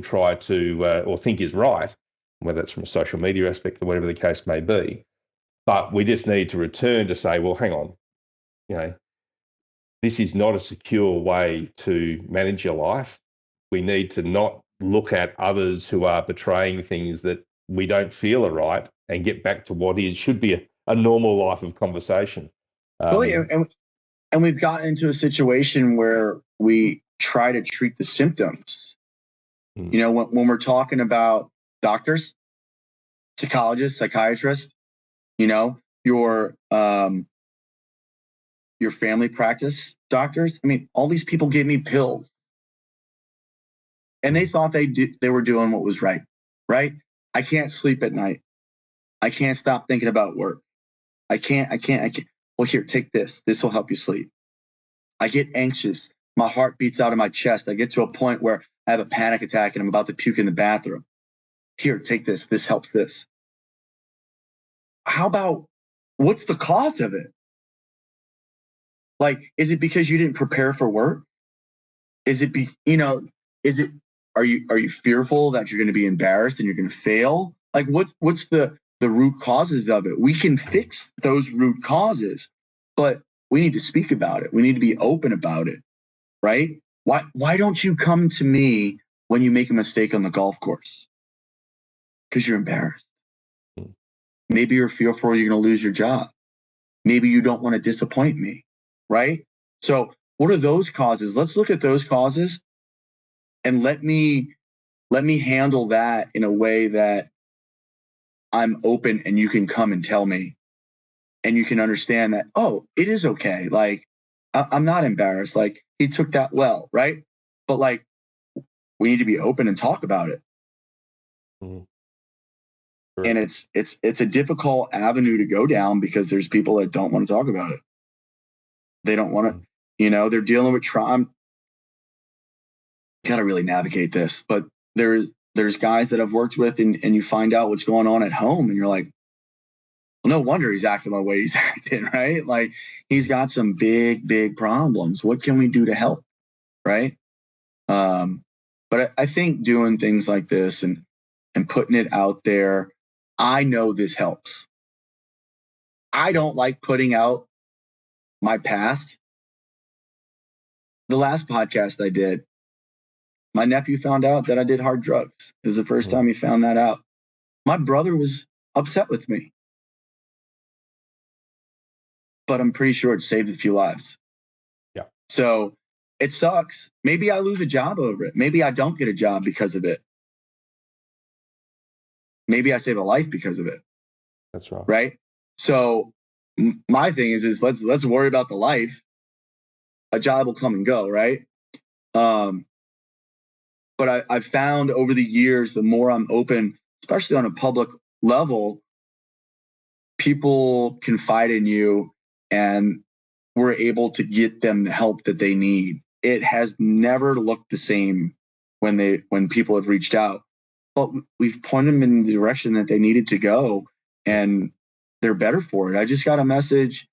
try to or think is right, whether it's from a social media aspect or whatever the case may be. But we just need to return to say, well, hang on, this is not a secure way to manage your life. We need to not look at others who are betraying things that we don't feel are right and get back to what should be a normal life of conversation. And we've gotten into a situation where we try to treat the symptoms. When we're talking about doctors, psychologists, psychiatrists, your family practice doctors. I mean, all these people gave me pills, and they thought they were doing what was right. Right? I can't sleep at night. I can't stop thinking about work. I can't. Well, here, take this. This will help you sleep. I get anxious. My heart beats out of my chest. I get to a point where I have a panic attack and I'm about to puke in the bathroom. Here, take this. This helps this. How about, what's the cause of it? Like, is it because you didn't prepare for work? Is it are you fearful that you're going to be embarrassed and you're going to fail? Like, what's the root causes of it? We can fix those root causes, but we need to speak about it. We need to be open about it, right? Why don't you come to me when you make a mistake on the golf course? Because you're embarrassed. Maybe you're fearful you're going to lose your job. Maybe you don't want to disappoint me, right? So what are those causes? Let's look at those causes and let me handle that in a way that I'm open and you can come and tell me, and you can understand that, oh, it is okay. Like, I'm not embarrassed. Like, he took that well, right? But like, we need to be open and talk about it. Mm. And it's a difficult avenue to go down because there's people that don't want to talk about it. They don't want to, they're dealing with trauma. Got to really navigate this, but there's guys that I've worked with and you find out what's going on at home and you're like, well, no wonder he's acting the way he's acting, right? Like, he's got some big problems. What can we do to help? Right. But I think doing things like this and putting it out there, I know this helps. I don't like putting out my past. The last podcast I did, my nephew found out that I did hard drugs. It was the first time he found that out. My brother was upset with me, but I'm pretty sure it saved a few lives. Yeah. So it sucks. Maybe I lose a job over it. Maybe I don't get a job because of it. Maybe I save a life because of it. That's right. Right. So my thing is let's worry about the life. A job will come and go. Right. But I've found over the years, the more I'm open, especially on a public level, people confide in you and we're able to get them the help that they need. It has never looked the same when people have reached out, but we've pointed them in the direction that they needed to go and they're better for it. I just got a message,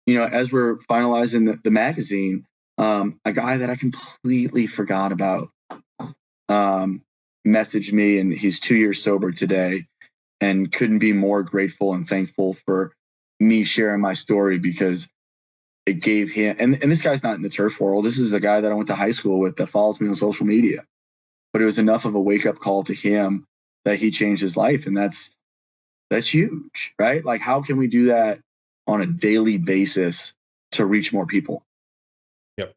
as we're finalizing the magazine, a guy that I completely forgot about messaged me, and he's 2 years sober today and couldn't be more grateful and thankful for me sharing my story because it gave him, and this guy's not in the turf world. This is a guy that I went to high school with that follows me on social media, but it was enough of a wake up call to him that he changed his life. And that's huge, right? Like, how can we do that on a daily basis to reach more people? Yep,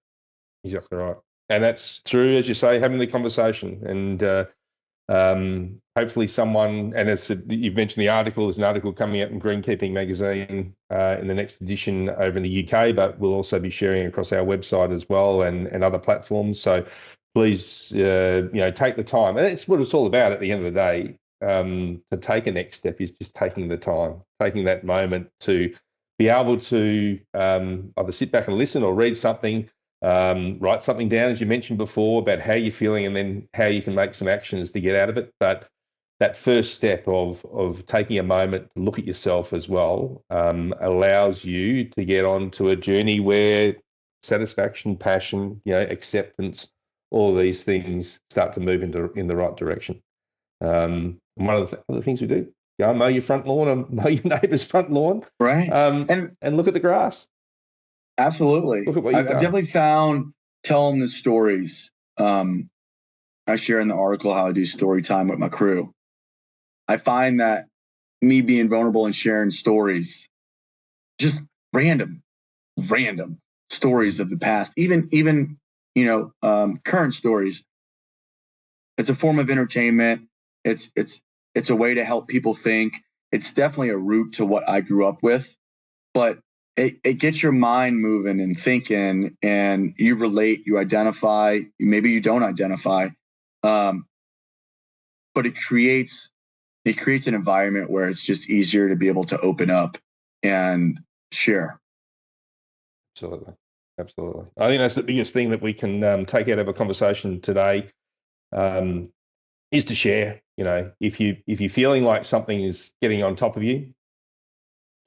exactly right. And that's through, as you say, having the conversation and hopefully someone, and as you've mentioned the article, there's an article coming out in Greenkeeping magazine in the next edition over in the UK, but we'll also be sharing across our website as well and other platforms. So please, take the time. And it's what it's all about at the end of the day. To take a next step is just taking the time, taking that moment to be able to either sit back and listen or read something, write something down, as you mentioned before, about how you're feeling and then how you can make some actions to get out of it. But that first step of taking a moment to look at yourself as well allows you to get onto a journey where satisfaction, passion, acceptance, all these things start to move in the right direction. One of the other things we do, go and mow your front lawn and mow your neighbour's front lawn, right? And look at the grass. Absolutely. Look at what I've definitely found telling the stories. I share in the article how I do story time with my crew. I find that me being vulnerable and sharing stories, just random stories of the past, even current stories. It's a form of entertainment. It's a way to help people think. It's definitely a route to what I grew up with, but it gets your mind moving and thinking, and you relate, you identify, maybe you don't identify, but it creates an environment where it's just easier to be able to open up and share. Absolutely. I think that's the biggest thing that we can take out of a conversation today, is to share. If you're feeling like something is getting on top of you,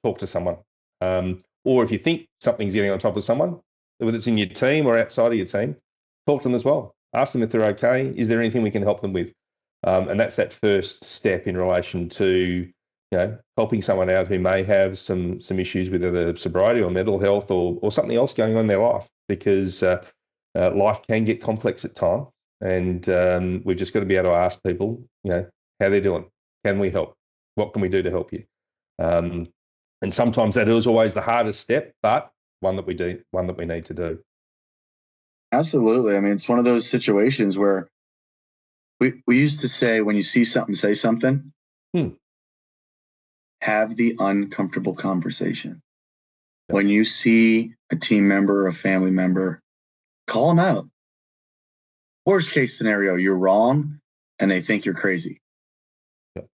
talk to someone. Or if you think something's getting on top of someone, whether it's in your team or outside of your team, talk to them as well. Ask them if they're okay. Is there anything we can help them with? And that's that first step in relation to, helping someone out who may have some issues with either sobriety or mental health or something else going on in their life, because life can get complex at times. And we've just got to be able to ask people, how they're doing. Can we help? What can we do to help you? And sometimes that is always the hardest step, but one that we need to do. Absolutely. I mean, it's one of those situations where we used to say, when you see something, say something. Have the uncomfortable conversation. Yep. When you see a team member or a family member, call them out. Worst case scenario, you're wrong and they think you're crazy. Yep.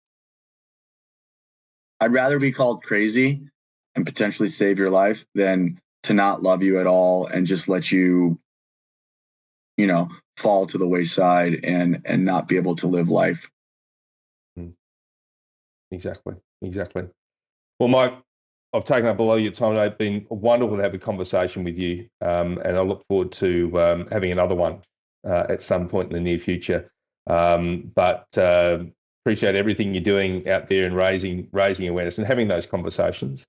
I'd rather be called crazy and potentially save your life than to not love you at all and just let you, fall to the wayside and not be able to live life. Exactly. Well, Mike, I've taken up a lot of your time. It's been wonderful to have a conversation with you, and I look forward to having another one at some point in the near future. But appreciate everything you're doing out there and raising awareness and having those conversations.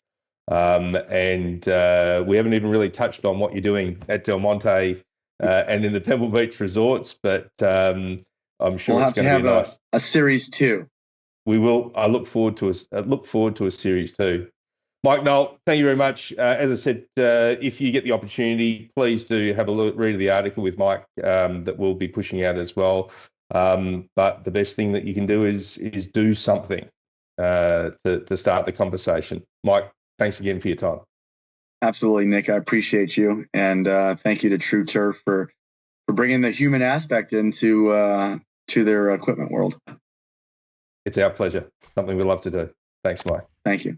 And we haven't even really touched on what you're doing at Del Monte and in the Pebble Beach resorts, but I'm sure it's going to be nice. A series 2. We will. I look forward to a series 2. Mike Knoll, thank you very much. As I said, if you get the opportunity, please do have a read of the article with Mike that we'll be pushing out as well. But the best thing that you can do is do something to start the conversation. Mike, thanks again for your time. Absolutely, Nick. I appreciate you, and thank you to Tru-Turf for bringing the human aspect into to their equipment world. It's our pleasure. Something we love to do. Thanks, Mike. Thank you.